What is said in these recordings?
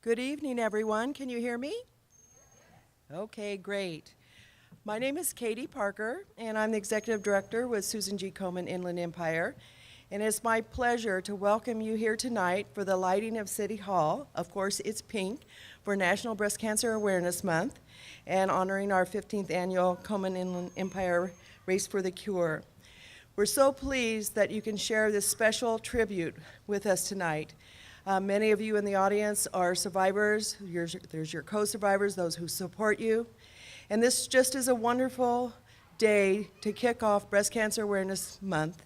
Good evening, everyone. Can you hear me? Okay, great. My name is Katie Parker, and I'm the Executive Director with Susan G. Komen Inland Empire. And it's my pleasure to welcome you here tonight for the lighting of City Hall. Of course, it's pink for National Breast Cancer Awareness Month and honoring our 15th annual Komen Inland Empire Race for the Cure. We're so pleased that you can share this special tribute with us tonight. Many of you in the audience are survivors. There's your co-survivors, those who support you. And this just is a wonderful day to kick off Breast Cancer Awareness Month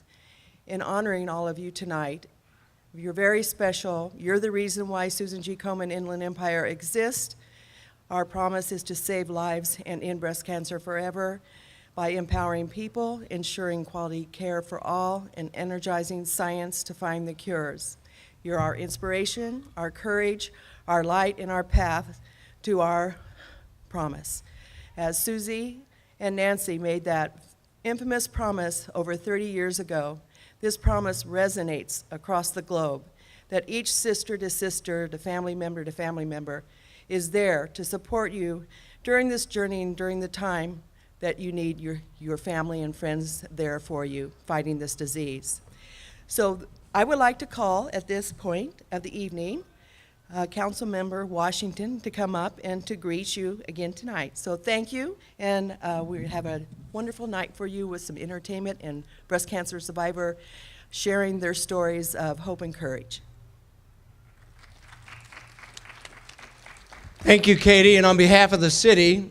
in honoring all of you tonight. You're very special. You're the reason why Susan G. Komen Inland Empire exists. Our promise is to save lives and end breast cancer forever by empowering people, ensuring quality care for all, and energizing science to find the cures. You're our inspiration, our courage, our light, and our path to our promise. As Susie and Nancy made that infamous promise over 30 years ago, this promise resonates across the globe, that each sister to sister, to family member, is there to support you during this journey and during the time that you need your family and friends there for you fighting this disease. So I would like to call at this point of the evening Council Member Washington to come up and to greet you again tonight. So thank you, and we have a wonderful night for you with some entertainment and breast cancer survivor sharing their stories of hope and courage. Thank you, Katie, and on behalf of the city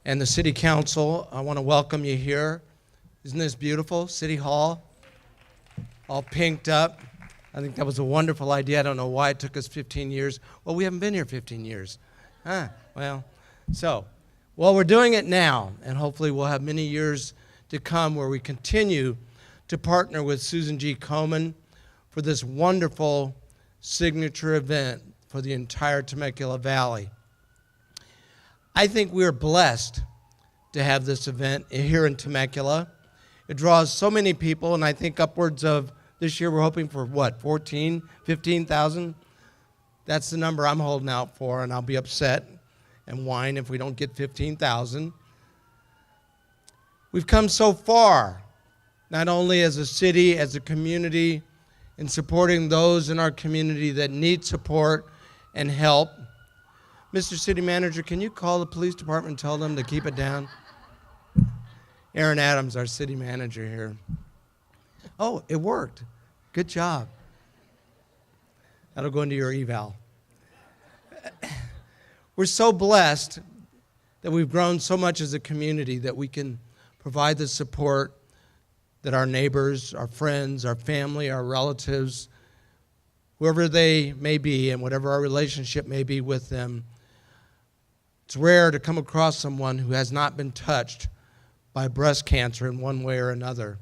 and the City Council, I want to welcome you here. Isn't this beautiful? City Hall, all pinked up. I think that was a wonderful idea. I don't know why it took us 15 years. Well, we haven't been here 15 years. Well, we're doing it now, and hopefully we'll have many years to come where we continue to partner with Susan G. Komen for this wonderful signature event for the entire Temecula Valley. I think we're blessed to have this event here in Temecula. It draws so many people, and I think upwards of, this year we're hoping for what, 14, 15,000? That's the number I'm holding out for, and I'll be upset and whine if we don't get 15,000. We've come so far, not only as a city, as a community, in supporting those in our community that need support and help. Mr. City Manager, can you call the police department and tell them to keep it down? Aaron Adams, our city manager here. Oh, it worked. Good job. That'll go into your eval. We're so blessed that we've grown so much as a community that we can provide the support that our neighbors, our friends, our family, our relatives, whoever they may be and whatever our relationship may be with them. It's rare to come across someone who has not been touched by breast cancer in one way or another.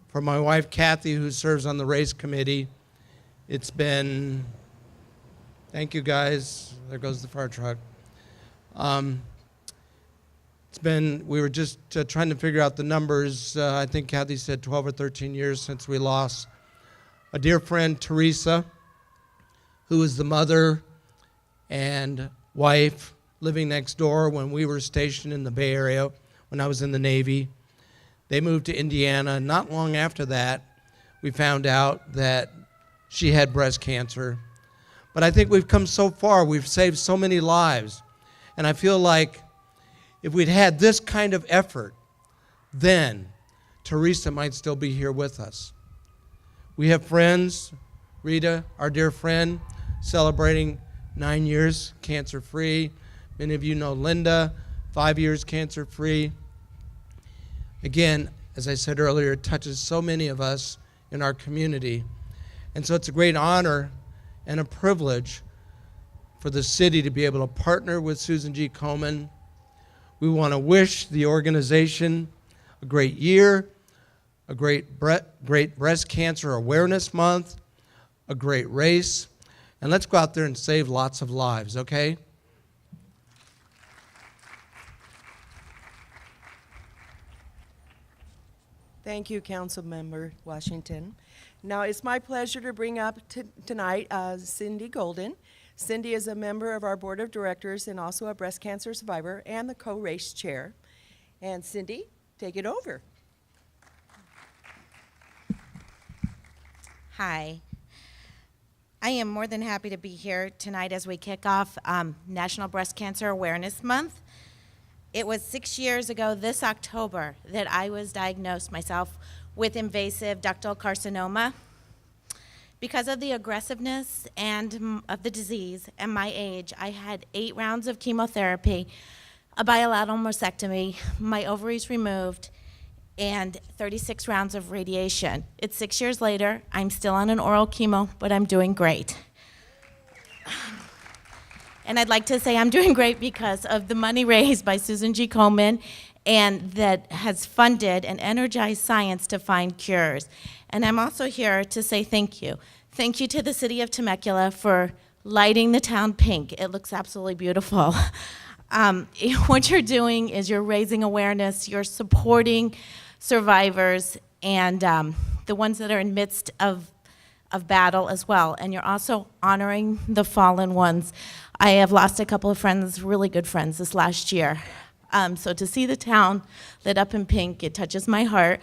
For my wife, Kathy, who serves on the race committee, it's been, thank you guys, there goes the fire truck. We were just trying to figure out the numbers. I think Kathy said 12 or 13 years since we lost a dear friend, Teresa, who was the mother and wife living next door when we were stationed in the Bay Area when I was in the Navy. They moved to Indiana. Not long after that, we found out that she had breast cancer. But I think we've come so far. We've saved so many lives. And I feel like if we'd had this kind of effort, then Teresa might still be here with us. We have friends, Rita, our dear friend, celebrating 9 years cancer-free. Many of you know Linda, 5 years cancer-free. Again, as I said earlier, it touches so many of us in our community. And so it's a great honor and a privilege for the city to be able to partner with Susan G. Komen. We want to wish the organization a great year, a great Breast Cancer Awareness Month, a great race, and let's go out there and save lots of lives, okay? Thank you, Council Member Washington. Now, it's my pleasure to bring up tonight Cindy Golden. Cindy is a member of our board of directors and also a breast cancer survivor and the co-race chair. And Cindy, take it over. Hi. I am more than happy to be here tonight as we kick off National Breast Cancer Awareness Month. It was 6 years ago this October that I was diagnosed myself with invasive ductal carcinoma. Because of the aggressiveness and of the disease and my age, I had 8 rounds of chemotherapy, a bilateral mastectomy, my ovaries removed, and 36 rounds of radiation. It's 6 years later. I'm still on an oral chemo, but I'm doing great. And I'd like to say I'm doing great because of the money raised by Susan G. Komen and that has funded and energized science to find cures. And I'm also here to say thank you. Thank you to the city of Temecula for lighting the town pink. It looks absolutely beautiful. What you're doing is you're raising awareness, you're supporting survivors and the ones that are in midst of battle as well. And you're also honoring the fallen ones. I have lost a couple of friends, really good friends, this last year. So to see the town lit up in pink, it touches my heart.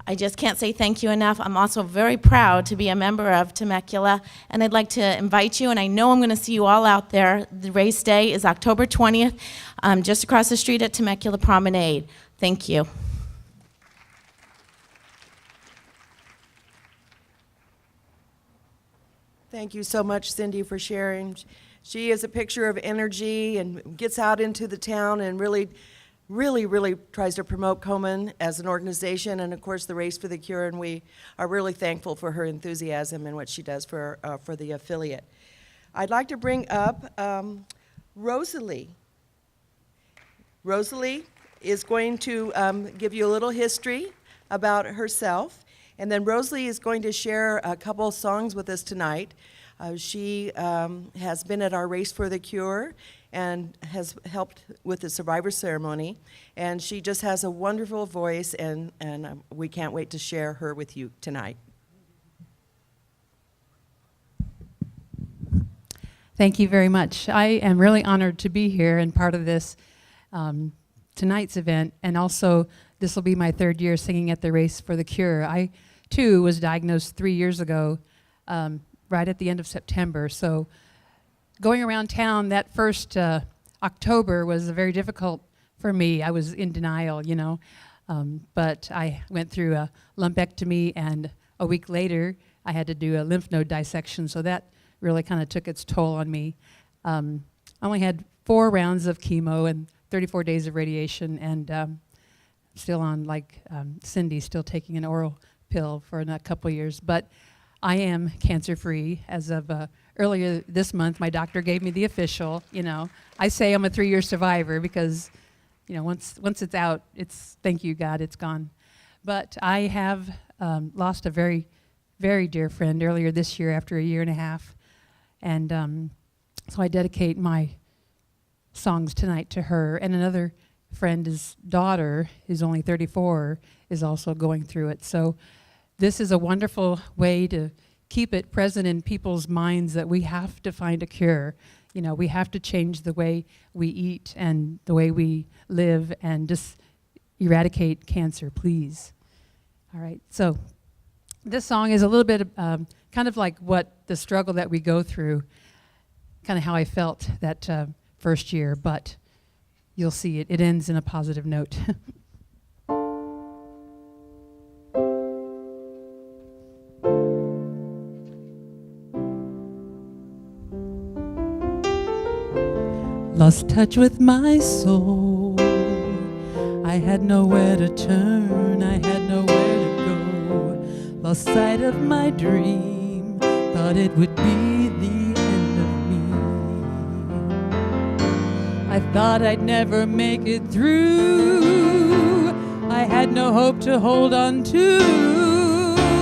I just can't say thank you enough. I'm also very proud to be a member of Temecula, and I'd like to invite you, and I know I'm going to see you all out there. The race day is October 20th, just across the street at Temecula Promenade. Thank you. Thank you so much, Cindy, for sharing. She is a picture of energy and gets out into the town and really tries to promote Komen as an organization and, of course, the Race for the Cure, and we are really thankful for her enthusiasm and what she does for the affiliate. I'd like to bring up Rosalie. Rosalie is going to give you a little history about herself, and then Rosalie is going to share a couple songs with us tonight. She has been at our Race for the Cure and has helped with the survivor ceremony, and she just has a wonderful voice, and we can't wait to share her with you tonight. Thank you very much. I am really honored to be here and part of this tonight's event, and also this will be my 3rd year singing at the Race for the Cure. I too was diagnosed 3 years ago, right at the end of September. So going around town that first October was very difficult for me. I was in denial, you know, but I went through a lumpectomy, and a week later I had to do a lymph node dissection, so that really kind of took its toll on me. I only had 4 rounds of chemo and 34 days of radiation, and still on, like Cindy, still taking an oral pill for a couple years. But I am cancer-free as of earlier this month. My doctor gave me the official, you know. I say I'm a 3-year survivor because, you know, once it's out, it's, thank you, God, it's gone. But I have lost a very, very dear friend earlier this year after a year and a half. And so I dedicate my songs tonight to her. And another friend, his daughter, who's only 34, is also going through it. So this is a wonderful way to keep it present in people's minds that we have to find a cure. You know, we have to change the way we eat and the way we live and just eradicate cancer, please. All right, so this song is a little bit kind of like what the struggle that we go through, kind of how I felt that first year, but you'll see it ends in a positive note. Lost touch with my soul. I had nowhere to turn, I had nowhere to go. Lost sight of my dream, thought it would be the end of me. I thought I'd never make it through. I had no hope to hold on to.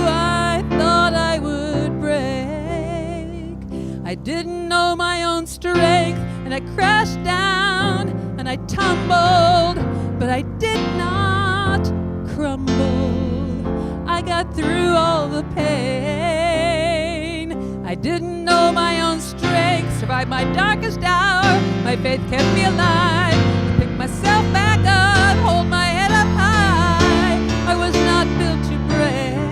I thought I would break. I didn't know my own strength, and I crashed down and I tumbled, but I did not crumble. I got through all the pain. I didn't know my own strength, survived survived my darkest hour. My faith kept me alive. Pick myself back up, hold my head up high. I was not built to break.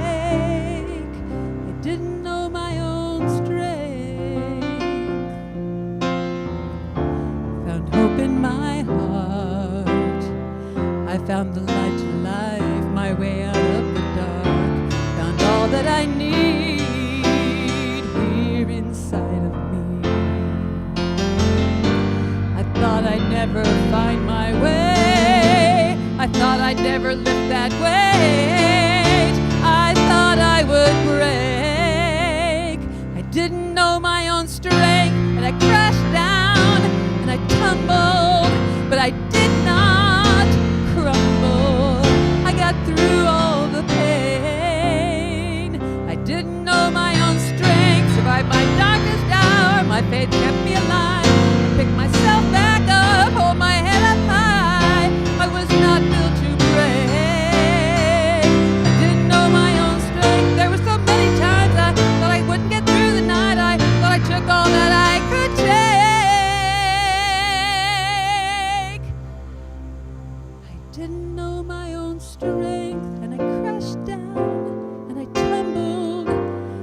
I didn't know my own strength. Found hope in my heart. I found the light to life, my way out of the dark. Found all that I need here inside of me. I thought I'd never find my way. I thought I'd never lift that weight. I thought I would break. I didn't know my own strength, and I crashed down and I tumbled, but I did not crumble. I got through all the pain. I didn't know my own strength, survived my darkest hour. My faith kept me alive. I picked myself back up, hold my head up high. I was not built to break. I didn't know my own strength. There were so many times I thought I wouldn't get through the night. I thought I took all that I could take. I didn't know my own strength, and I crashed down and I tumbled,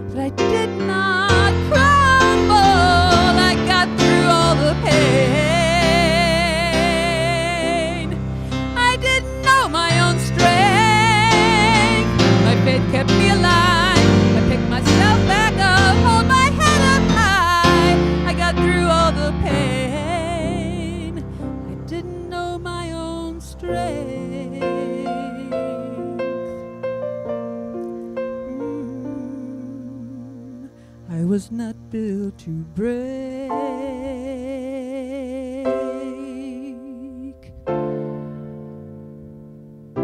but I did not crumble. I got through all the pain. I didn't know my own strength. My faith kept me alive. I picked myself back up, hold my head up high. I got through all the pain. I didn't know my own strength. I was not built to break.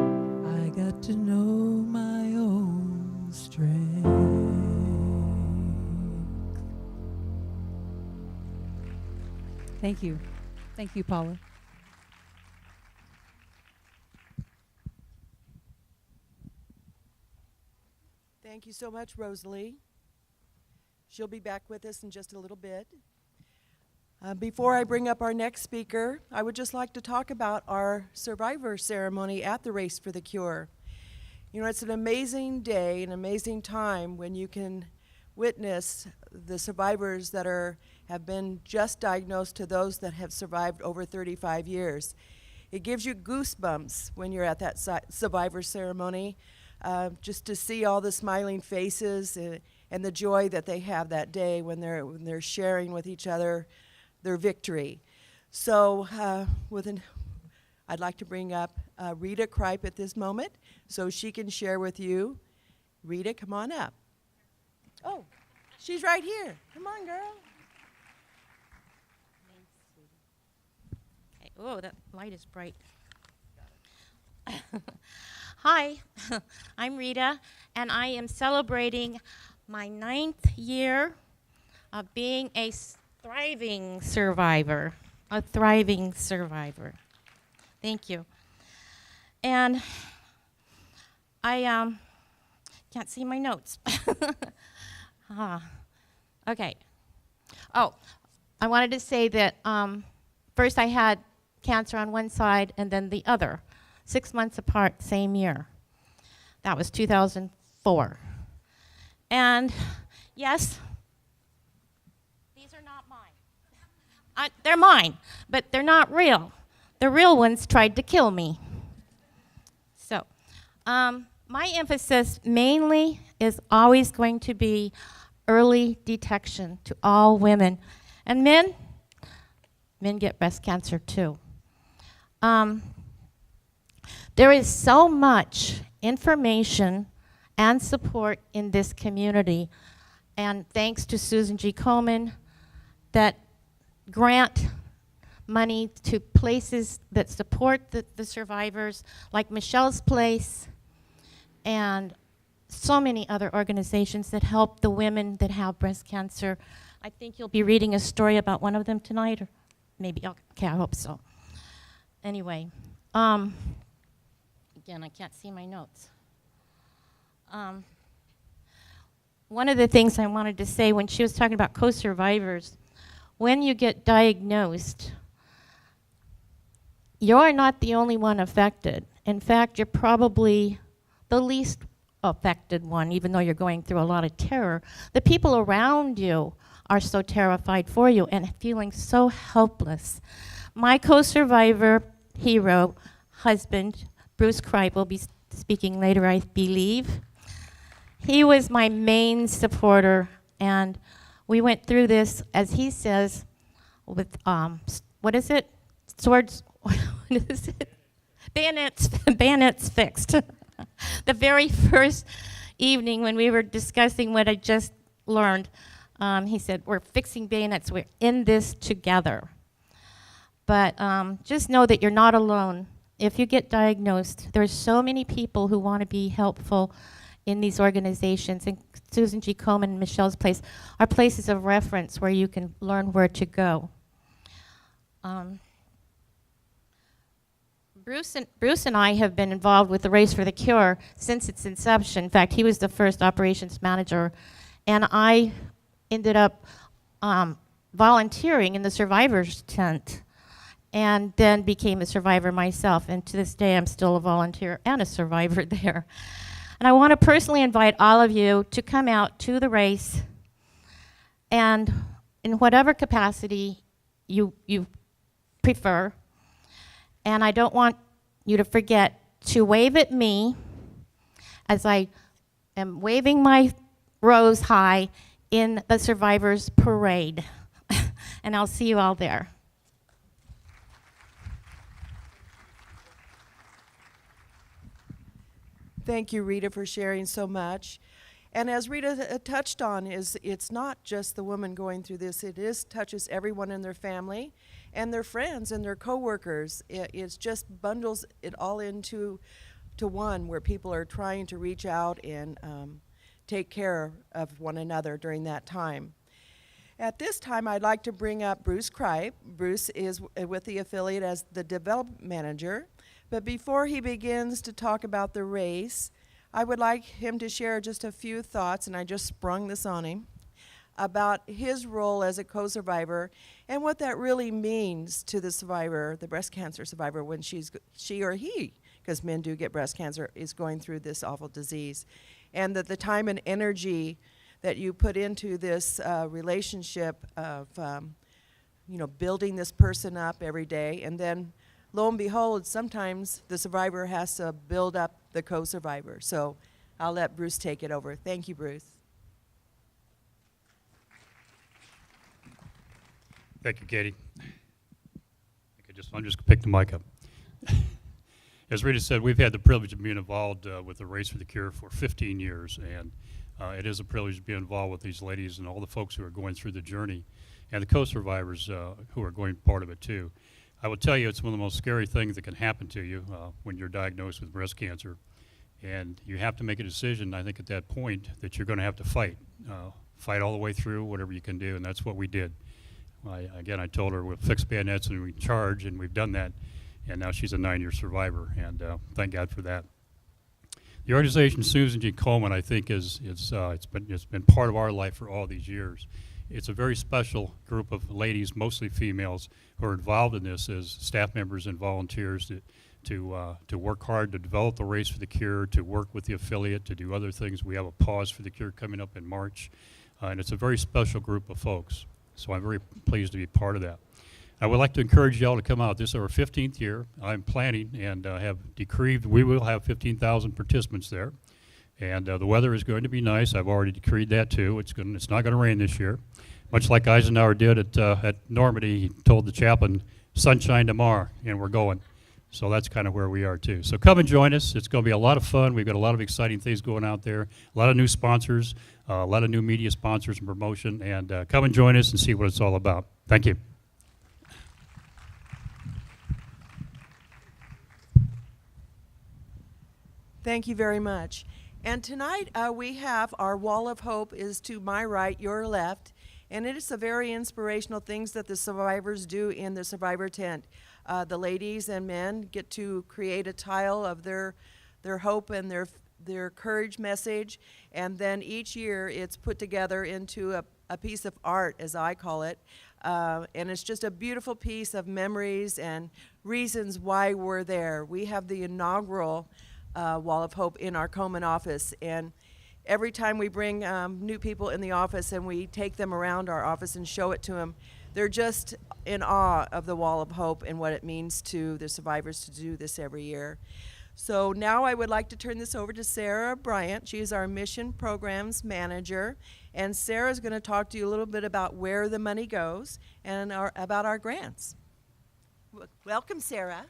I got to know my own strength. Thank you. Thank you, Paula. Thank you so much, Rosalie. She'll be back with us in just a little bit. Before I bring up our next speaker, I would just like to talk about our survivor ceremony at the Race for the Cure. You know, it's an amazing day, an amazing time when you can witness the survivors that have been just diagnosed to those that have survived over 35 years. It gives you goosebumps when you're at that survivor ceremony, just to see all the smiling faces and the joy that they have that day when they're sharing with each other their victory. So I'd like to bring up Rita Kripe at this moment so she can share with you. Rita, come on up. Oh, she's right here. Come on, girl. Okay. Oh, that light is bright. Hi, I'm Rita, and I am celebrating my 9th year of being a thriving survivor. A thriving survivor. Thank you. And I can't see my notes. Okay. Oh, I wanted to say that first I had cancer on one side and then the other, 6 months apart, same year. That was 2004. And yes, these are not mine. They're mine, but they're not real. The real ones tried to kill me. So, my emphasis mainly is always going to be early detection to all women. And men get breast cancer too. There is so much information and support in this community, and thanks to Susan G. Komen, that grant money to places that support the survivors, like Michelle's Place, and so many other organizations that help the women that have breast cancer. I think you'll be reading a story about one of them tonight, or maybe, okay, I hope so. Anyway, again, I can't see my notes. One of the things I wanted to say when she was talking about co-survivors, when you get diagnosed, you're not the only one affected. In fact, you're probably the least affected one, even though you're going through a lot of terror. The people around you are so terrified for you and feeling so helpless. My co-survivor, hero, husband, Bruce Kripe, will be speaking later, I believe. He was my main supporter, and we went through this, as he says, with, what is it? Swords, what is it? Bayonets fixed. The very first evening when we were discussing what I just learned, he said, we're fixing bayonets, we're in this together. But just know that you're not alone. If you get diagnosed, there's so many people who want to be helpful in these organizations, and Susan G. Komen and Michelle's place are places of reference where you can learn where to go. Bruce and I have been involved with the Race for the Cure since its inception. In fact, he was the first operations manager, and I ended up volunteering in the survivors tent, and then became a survivor myself. And to this day, I'm still a volunteer and a survivor there. And I want to personally invite all of you to come out to the race, and in whatever capacity you prefer. And I don't want you to forget to wave at me as I am waving my rose high in the Survivors Parade. And I'll see you all there. Thank you, Rita, for sharing so much. And as Rita touched on, it's not just the woman going through this. It touches everyone in their family and their friends and their coworkers. It's just bundles it all into one, where people are trying to reach out and take care of one another during that time. At this time, I'd like to bring up Bruce Kripe. Bruce is with the affiliate as the development manager. But before he begins to talk about the race, I would like him to share just a few thoughts, and I just sprung this on him, about his role as a co-survivor and what that really means to the survivor, the breast cancer survivor, when she or he, because men do get breast cancer, is going through this awful disease. And that the time and energy that you put into this relationship of building this person up every day, and then lo and behold, sometimes the survivor has to build up the co-survivor. So I'll let Bruce take it over. Thank you, Bruce. Thank you, Katie. I'm just gonna pick the mic up. As Rita said, we've had the privilege of being involved with the Race for the Cure for 15 years, and it is a privilege to be involved with these ladies and all the folks who are going through the journey, and the co-survivors who are going part of it too. I will tell you, it's one of the most scary things that can happen to you when you're diagnosed with breast cancer. And you have to make a decision, I think, at that point, that you're going to have to fight. Fight all the way through, whatever you can do, and that's what we did. I told her we'll fix bayonets and we charge, and we've done that. And now she's a 9-year survivor, and thank God for that. The organization Susan G. Komen, I think, it's been part of our life for all these years. It's a very special group of ladies, mostly females, who are involved in this as staff members and volunteers to work hard to develop the Race for the Cure, to work with the affiliate, to do other things. We have a Pause for the Cure coming up in March, and it's a very special group of folks. So I'm very pleased to be part of that. I would like to encourage y'all to come out. This is our 15th year. I'm planning and have decreed we will have 15,000 participants there. And the weather is going to be nice. I've already decreed that too. It's not going to rain this year. Much like Eisenhower did at Normandy, he told the chaplain, sunshine tomorrow, and we're going. So that's kind of where we are too. So come and join us. It's going to be a lot of fun. We've got a lot of exciting things going out there, a lot of new sponsors, a lot of new media sponsors and promotion, and come and join us and see what it's all about. Thank you. Thank you very much. And tonight we have our wall of hope is to my right, your left, and it is a very inspirational things that the survivors do in the survivor tent. The ladies and men get to create a tile of their hope and their courage message, and then each year it's put together into a piece of art, as I call it. And it's just a beautiful piece of memories and reasons why we're there. We have the inaugural Wall of Hope in our Komen office, and every time we bring new people in the office and we take them around our office and show it to them, they're just in awe of the Wall of Hope and what it means to the survivors to do this every year. So now I would like to turn this over to Sarah Bryant. She is our Mission Programs Manager, and Sarah is going to talk to you a little bit about where the money goes and about our grants. Welcome, Sarah.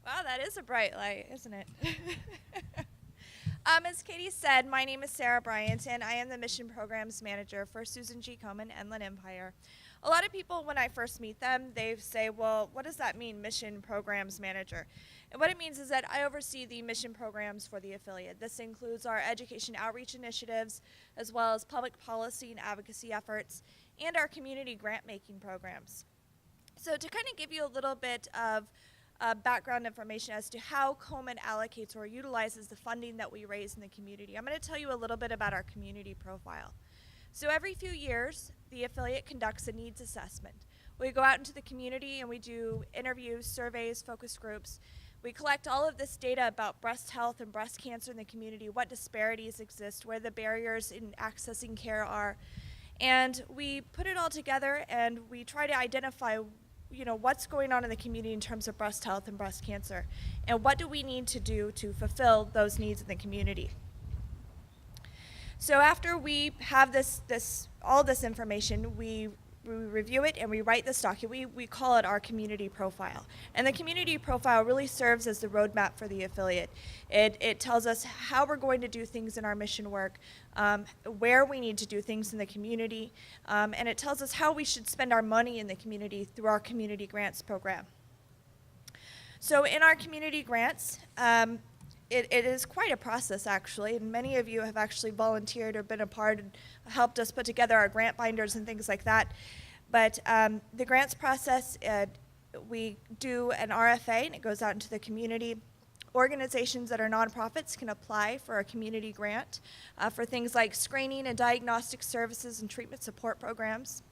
Wow, that is a bright light, isn't it? As Katie said, my name is Sarah Bryant, and I am the Mission Programs Manager for Susan G. Komen Inland Empire. A lot of people, when I first meet them, they say, well, what does that mean, Mission Programs Manager? And what it means is that I oversee the mission programs for the affiliate. This includes our education outreach initiatives, as well as public policy and advocacy efforts, and our community grant-making programs. So to kind of give you a little bit of background information as to how Komen allocates or utilizes the funding that we raise in the community, I'm going to tell you a little bit about our community profile. So every few years, the affiliate conducts a needs assessment. We go out into the community and we do interviews, surveys, focus groups. We collect all of this data about breast health and breast cancer in the community, what disparities exist, where the barriers in accessing care are. And we put it all together and we try to identify what's going on in the community in terms of breast health and breast cancer, and what do we need to do to fulfill those needs in the community. So after we have all this information, we review it and we write this document. We call it our community profile. And the community profile really serves as the roadmap for the affiliate. It tells us how we're going to do things in our mission work, where we need to do things in the community, and it tells us how we should spend our money in the community through our community grants program. So in our community grants, it is quite a process, actually, and many of you have actually volunteered or been a part and helped us put together our grant binders and things like that. But the grants process, we do an RFA, and it goes out into the community. Organizations that are nonprofits can apply for a community grant for things like screening and diagnostic services and treatment support programs.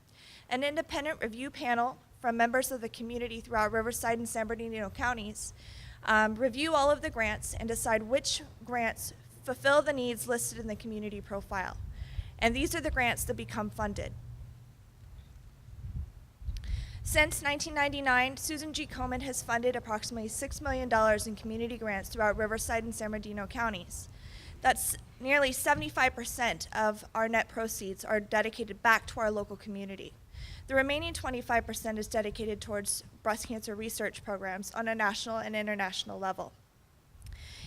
An independent review panel from members of the community throughout Riverside and San Bernardino counties review all of the grants and decide which grants fulfill the needs listed in the community profile. And these are the grants that become funded. Since 1999, Susan G. Komen has funded approximately $6 million in community grants throughout Riverside and San Bernardino counties. That's nearly 75% of our net proceeds are dedicated back to our local community. The remaining 25% is dedicated towards breast cancer research programs on a national and international level.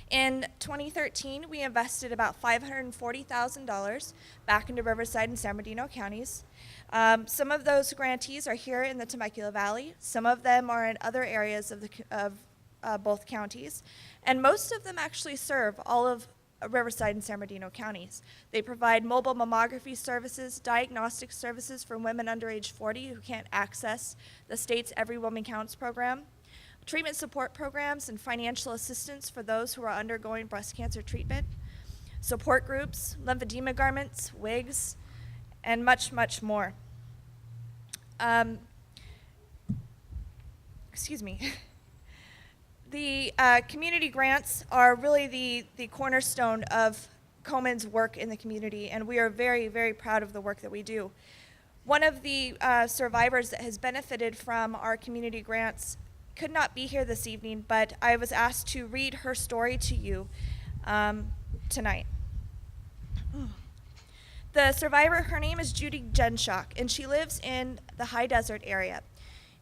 In 2013, we invested about $540,000 back into Riverside and San Bernardino counties. Some of those grantees are here in the Temecula Valley. Some of them are in other areas of both counties. And most of them actually serve all of Riverside and San Bernardino counties. They provide mobile mammography services, diagnostic services for women under age 40 who can't access the state's Every Woman Counts program, treatment support programs and financial assistance for those who are undergoing breast cancer treatment, support groups, lymphedema garments, wigs, and much, much more. Excuse me. The community grants are really the cornerstone of Komen's work in the community, and we are very, very proud of the work that we do. One of the survivors that has benefited from our community grants could not be here this evening, but I was asked to read her story to you tonight. The survivor, her name is Judy Genshock, and she lives in the high desert area.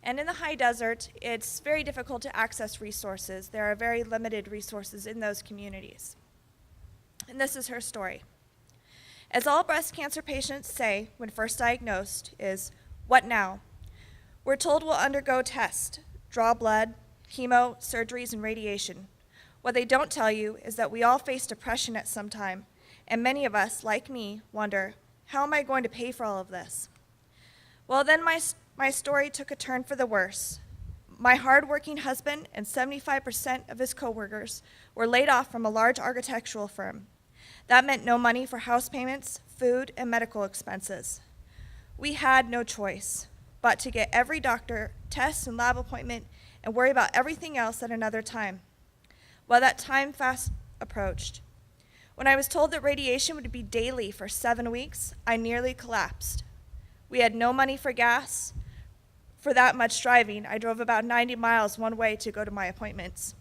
And in the high desert, it's very difficult to access resources. There are very limited resources in those communities. And this is her story. As all breast cancer patients say when first diagnosed is, "What now?" We're told we'll undergo tests, draw blood, chemo, surgeries, and radiation. What they don't tell you is that we all face depression at some time, and many of us, like me, wonder, how am I going to pay for all of this? Well, then my story took a turn for the worse. My hardworking husband and 75% of his coworkers were laid off from a large architectural firm. That meant no money for house payments, food, and medical expenses. We had no choice but to get every doctor, test, and lab appointment and worry about everything else at another time. Well, that time fast approached. When I was told that radiation would be daily for 7 weeks, I nearly collapsed. We had no money for gas. For that much driving, I drove about 90 miles one way to go to my appointments.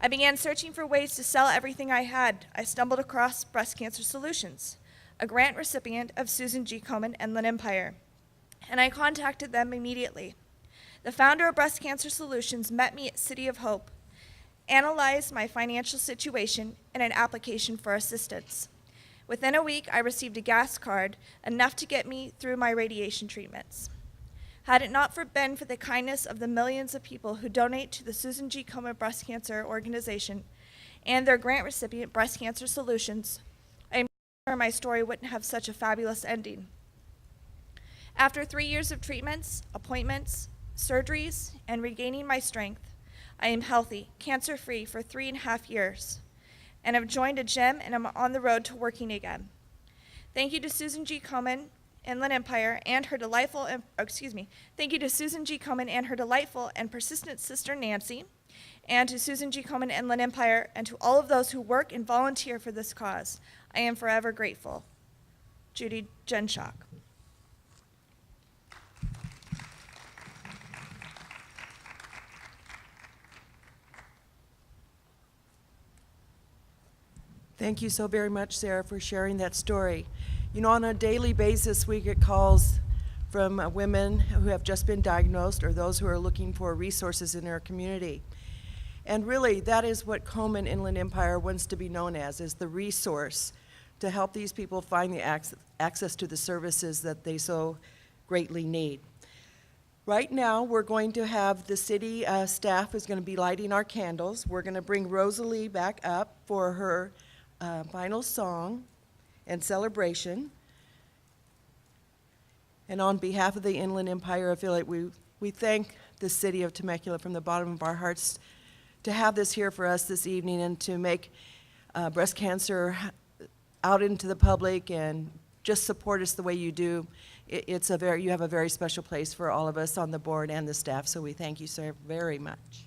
I began searching for ways to sell everything I had. I stumbled across Breast Cancer Solutions, a grant recipient of Susan G. Komen and Lynn Empire, and I contacted them immediately. The founder of Breast Cancer Solutions met me at City of Hope, analyzed my financial situation, and an application for assistance. Within a week, I received a gas card, enough to get me through my radiation treatments. Had it not been for the kindness of the millions of people who donate to the Susan G. Komen Breast Cancer Organization and their grant recipient, Breast Cancer Solutions, I'm sure my story wouldn't have such a fabulous ending. After 3 years of treatments, appointments, surgeries, and regaining my strength, I am healthy, cancer-free for 3.5 years, and have joined a gym and am on the road to working again. Thank you to Susan G. Komen and Lynn Empire and her delightful, thank you to Susan G. Komen and her delightful and persistent sister Nancy, and to Susan G. Komen and Lynn Empire, and to all of those who work and volunteer for this cause. I am forever grateful. Judy Jenshock. Thank you so very much, Sarah, for sharing that story. You know, on a daily basis, we get calls from women who have just been diagnosed or those who are looking for resources in our community. And really, that is what Komen Inland Empire wants to be known as, is the resource to help these people find the access to the services that they so greatly need. Right now, we're going to have the city staff is going to be lighting our candles. We're going to bring Rosalie back up for her final song and celebration. And on behalf of the Inland Empire Affiliate, we thank the city of Temecula from the bottom of our hearts to have this here for us this evening and to make breast cancer out into the public and just support us the way you do. You have a very special place for all of us on the board and the staff, so we thank you, sir, very much.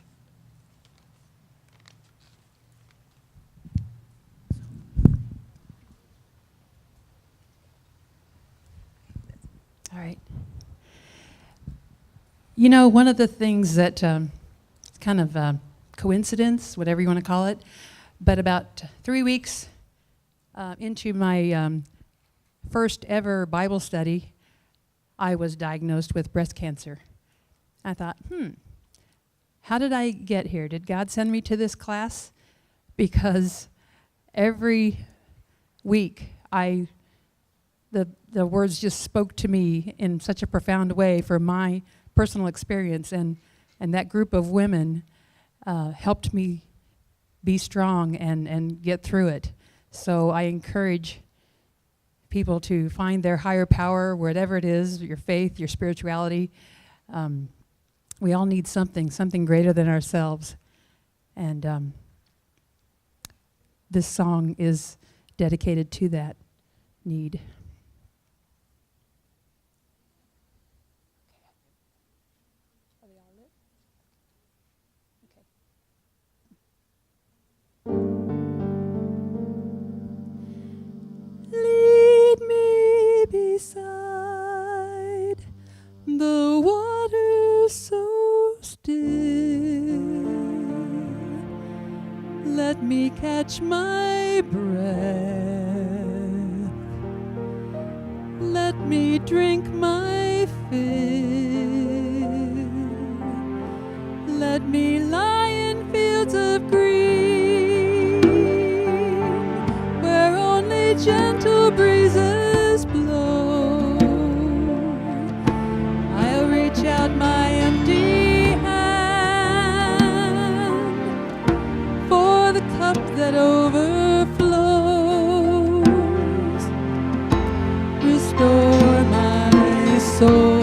All right. You know, one of the things that it's kind of a coincidence, whatever you want to call it, but about 3 weeks into my first ever Bible study, I was diagnosed with breast cancer. I thought, how did I get here? Did God send me to this class? Because every week the words just spoke to me in such a profound way for my personal experience, and that group of women helped me be strong and get through it. So I encourage people to find their higher power, whatever it is, your faith, your spirituality. We all need something greater than ourselves. And this song is dedicated to that need. Lead me beside the water so still. Let me catch my breath. Let me drink my fill. Let me lie in fields of green, where only gentle breezes blow. I'll reach out my empty hand for the cup that overflows. Restore my soul.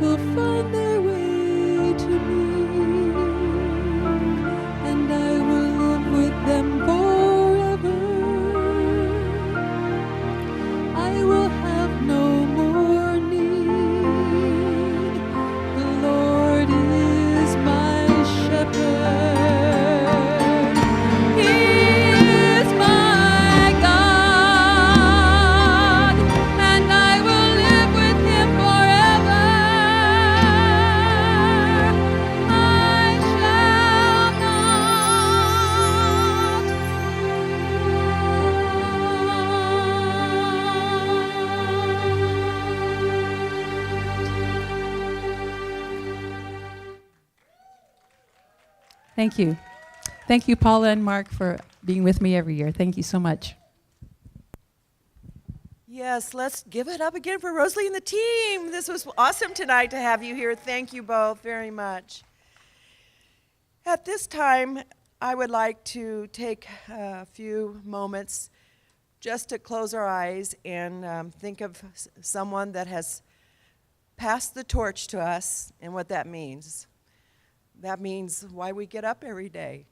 will find their way to me, and I will live with them forever. I will have no more need. The Lord is my shepherd. He is my God, and I will live with him forever. I shall not. Thank you. Thank you, Paula and Mark, for being with me every year. Thank you so much. Yes, let's give it up again for Rosalie and the team. This was awesome tonight to have you here. Thank you both very much. At this time, I would like to take a few moments just to close our eyes and think of someone that has passed the torch to us and what that means. That means why we get up every day,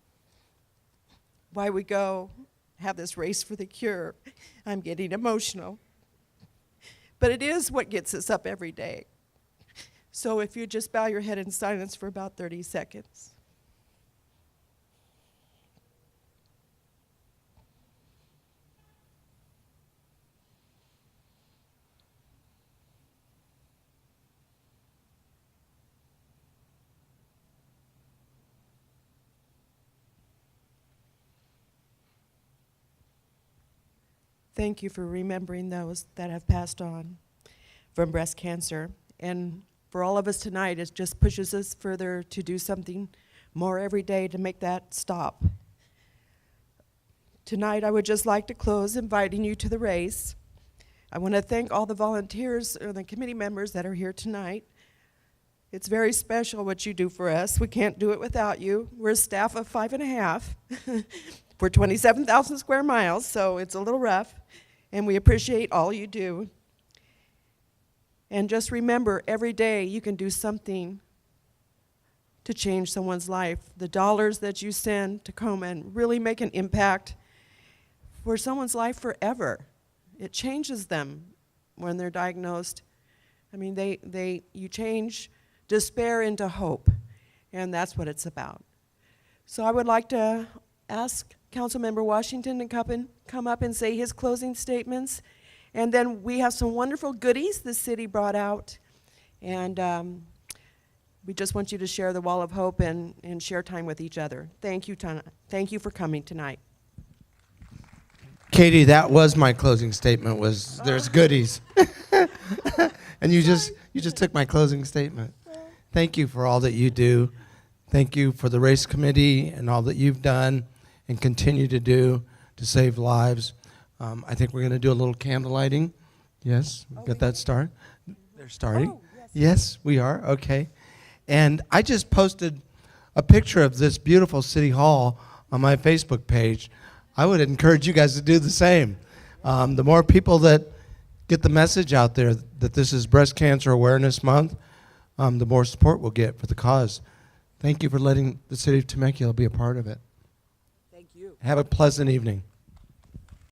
why we go have this race for the cure. I'm getting emotional. But it is what gets us up every day. So if you just bow your head in silence for about 30 seconds. Thank you for remembering those that have passed on from breast cancer. And for all of us tonight, it just pushes us further to do something more every day to make that stop. Tonight, I would just like to close inviting you to the race. I want to thank all the volunteers or the committee members that are here tonight. It's very special what you do for us. We can't do it without you. We're a staff of 5.5 for 27,000 square miles, so it's a little rough, and we appreciate all you do. And just remember, every day you can do something to change someone's life. The dollars that you send to Komen really make an impact for someone's life forever. It changes them when they're diagnosed. I mean, you change despair into hope, and that's what it's about. So I would like to ask Councilmember Washington to come up and say his closing statements. And then we have some wonderful goodies the city brought out. And we just want you to share the wall of hope and share time with each other. Thank you for coming tonight. Katie, that was my closing statement, was there's goodies. And you just took my closing statement. Thank you for all that you do. Thank you for the race committee and all that you've done and continue to do to save lives. I think we're going to do a little candle lighting. Yes, we've got that start. They're starting. Oh, yes, we are. Okay. And I just posted a picture of this beautiful City Hall on my Facebook page. I would encourage you guys to do the same. The more people that get the message out there that this is Breast Cancer Awareness Month, the more support we'll get for the cause. Thank you for letting the city of Temecula be a part of it. Thank you. Have a pleasant evening.